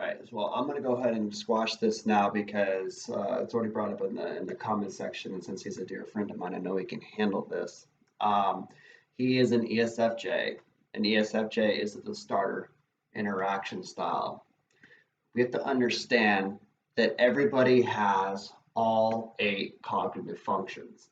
right. Well, I'm going to go ahead and squash this now because it's already brought up in the comment section, and since he's a dear friend of mine, I know he can handle this. Um, he is an ESFJ, and ESFJ is the starter interaction style. We have to understand that everybody has all 8 cognitive functions,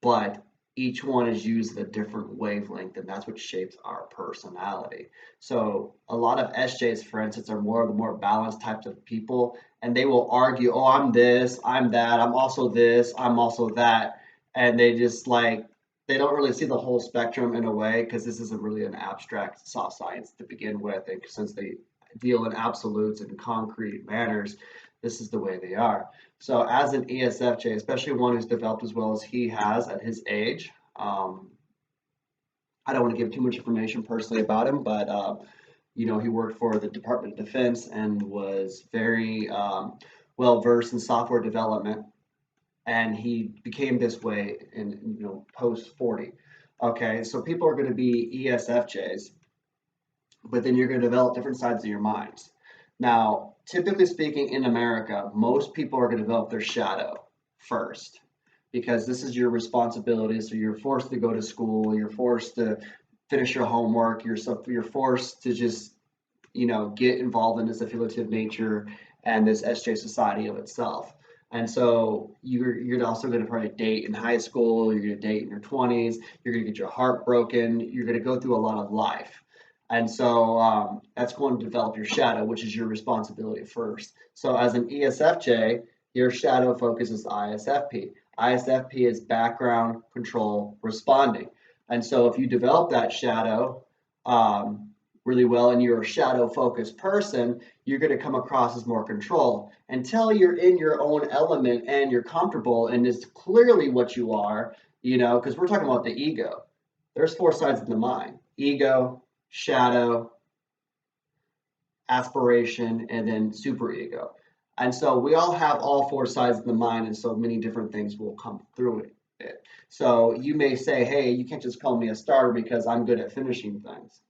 but each one is used at a different wavelength, and that's what shapes our personality. So a lot of SJs, for instance, are more of the more balanced types of people, and they will argue, "Oh, I'm this, I'm that, I'm also this, I'm also that," and they just like they don't really see the whole spectrum in a way because this isn't really an abstract soft science to begin with, and since they deal in absolutes and concrete manners, this is the way they are. So as an ESFJ, especially one who's developed as well as he has at his age, I don't want to give too much information personally about him, but he worked for the Department of Defense and was very well versed in software development, and he became this way in post 40. Okay, so people are going to be ESFJs, but then you're going to develop different sides of your minds. Now, typically speaking, in America, most people are going to develop their shadow first because this is your responsibility. So you're forced to go to school, you're forced to finish your homework, you're forced to just get involved in this affiliative nature and this SJ society of itself. And so you're also going to probably date in high school, you're going to date in your 20s, you're going to get your heart broken, you're going to go through a lot of life. And so that's going to develop your shadow, which is your responsibility first. So as an ESFJ, your shadow focus is ISFP. ISFP is background control responding. And so if you develop that shadow really well and you're a shadow focused person, you're going to come across as more control until you're in your own element and you're comfortable and it's clearly what you are, because we're talking about the ego. There's 4 sides of the mind: ego, shadow, aspiration, and then superego. And so we all have all 4 sides of the mind, and so many different things will come through it. So you may say, "Hey, you can't just call me a starter because I'm good at finishing things."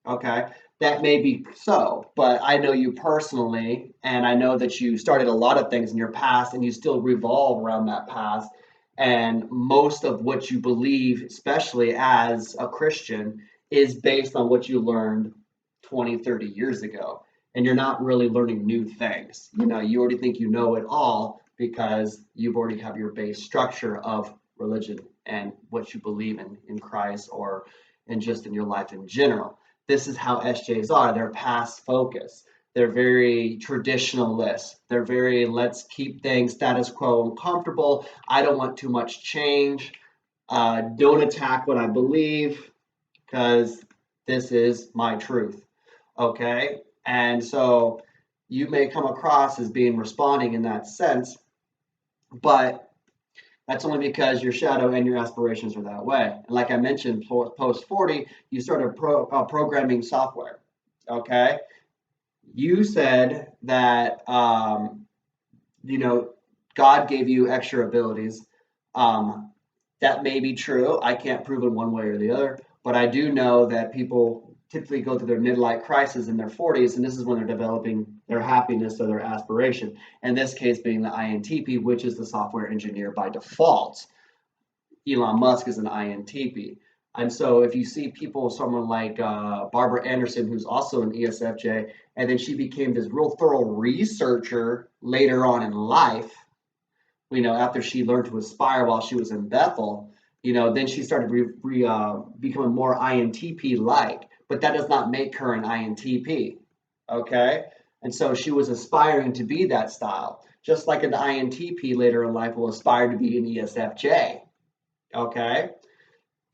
Okay, that may be so, but I know you personally, and I know that you started a lot of things in your past, and you still revolve around that past. And most of what you believe, especially as a Christian, is based on what you learned 20, 30 years ago. And you're not really learning new things. You already think you know it all because you've already have your base structure of religion and what you believe in Christ or in just in your life in general. This is how SJs are. They're past focus. They're very traditionalist. They're very, let's keep things status quo and comfortable. I don't want too much change. Don't attack what I believe because this is my truth. Okay? And so you may come across as being responding in that sense, but that's only because your shadow and your aspirations are that way. And like I mentioned, post 40, you started programming software. Okay? You said that, God gave you extra abilities. That may be true. I can't prove it one way or the other, but I do know that people typically go through their midlife crisis in their 40s, and this is when they're developing their happiness or their aspiration. In this case, being the INTP, which is the software engineer by default. Elon Musk is an INTP. And so if you see people, someone like Barbara Anderson, who's also an ESFJ, and then she became this real thorough researcher later on in life, after she learned to aspire while she was in Bethel, then she started becoming more INTP-like, but that does not make her an INTP, okay? And so she was aspiring to be that style, just like an INTP later in life will aspire to be an ESFJ, okay?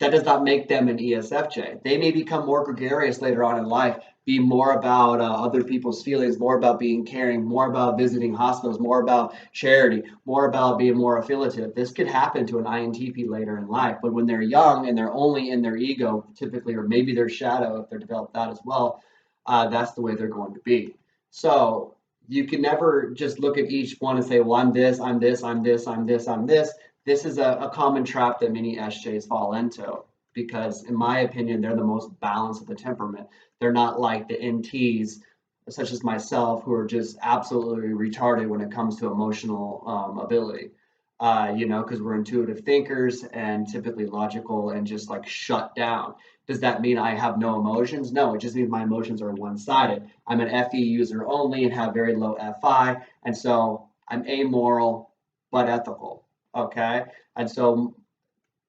That does not make them an ESFJ. They may become more gregarious later on in life, be more about other people's feelings, more about being caring, more about visiting hospitals, more about charity, more about being more affiliative. This could happen to an INTP later in life, but when they're young and they're only in their ego, typically, or maybe their shadow, if they're developed that as well, that's the way they're going to be. So you can never just look at each one and say, well, I'm this, I'm this, I'm this, I'm this, I'm this. This is a common trap that many SJs fall into because, in my opinion, they're the most balanced of the temperament. They're not like the NTs such as myself, who are just absolutely retarded when it comes to emotional ability. Because we're intuitive thinkers and typically logical and just like shut down. Does that mean I have no emotions? No, it just means my emotions are one-sided. I'm an FE user only and have very low FI, and so I'm amoral but ethical. Okay, and so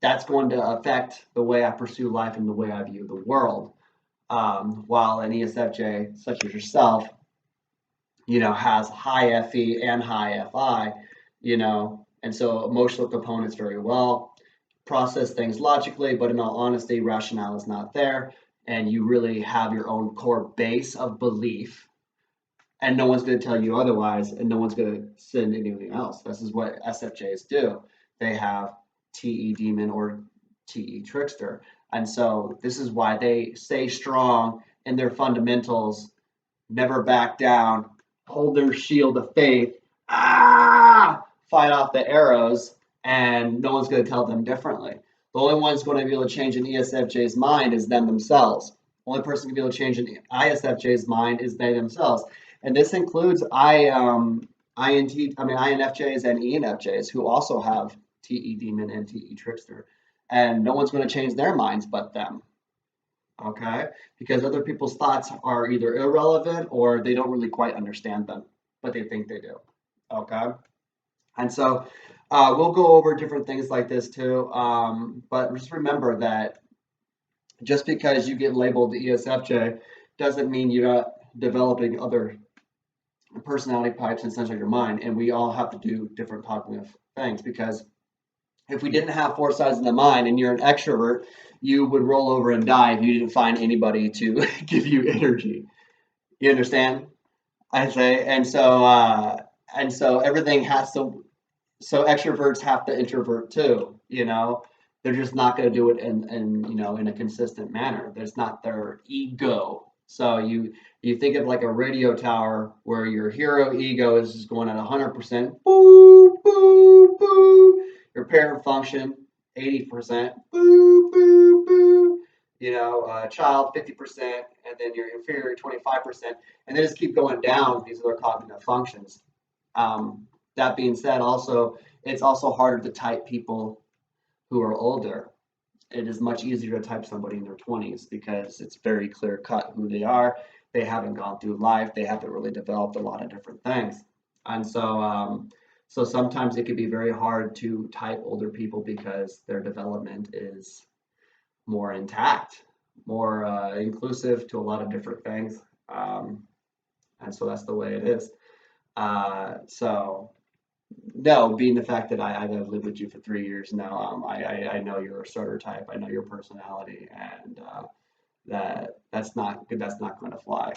that's going to affect the way I pursue life and the way I view the world. While an ESFJ, such as yourself, has high FE and high FI, and so emotional components very well, process things logically, but in all honesty, rationale is not there. And you really have your own core base of belief, and no one's going to tell you otherwise, and no one's going to send anything else. This is what SFJs do. They have TE demon or TE trickster. And so this is why they stay strong in their fundamentals, never back down, hold their shield of faith, fight off the arrows, and no one's going to tell them differently. The only one's going to be able to change an ESFJ's mind is them themselves. The only person can be able to change an ISFJ's mind is they themselves. And this includes INFJs and ENFJs who also have TE demon and TE trickster. And no one's going to change their minds but them. Okay? Because other people's thoughts are either irrelevant or they don't really quite understand them, but they think they do. Okay? And so we'll go over different things like this too. But just remember that just because you get labeled the ESFJ doesn't mean you're not developing other personality types inside of your mind. And we all have to do different cognitive things because if we didn't have four sides in the mind and you're an extrovert, you would roll over and die if you didn't find anybody to give you energy. You understand? I say, and so everything has to. So extroverts have to introvert too. They're just not going to do it in a consistent manner. There's not their ego. So you think of like a radio tower where your hero ego is just going at 100%, boo boo boo. Your parent function 80%, boo boo boo. Child 50%, and then your inferior 25%, and they just keep going down these other cognitive functions. That being said, also it's also harder to type people who are older. It is much easier to type somebody in their 20s because it's very clear cut who they are. They haven't gone through life. They haven't really developed a lot of different things. And so sometimes it can be very hard to type older people because their development is more intact, more inclusive to a lot of different things. And so that's the way it is. So no, being the fact that I've lived with you for 3 years now, I know you're a starter type. I know your personality, and that's not going to fly.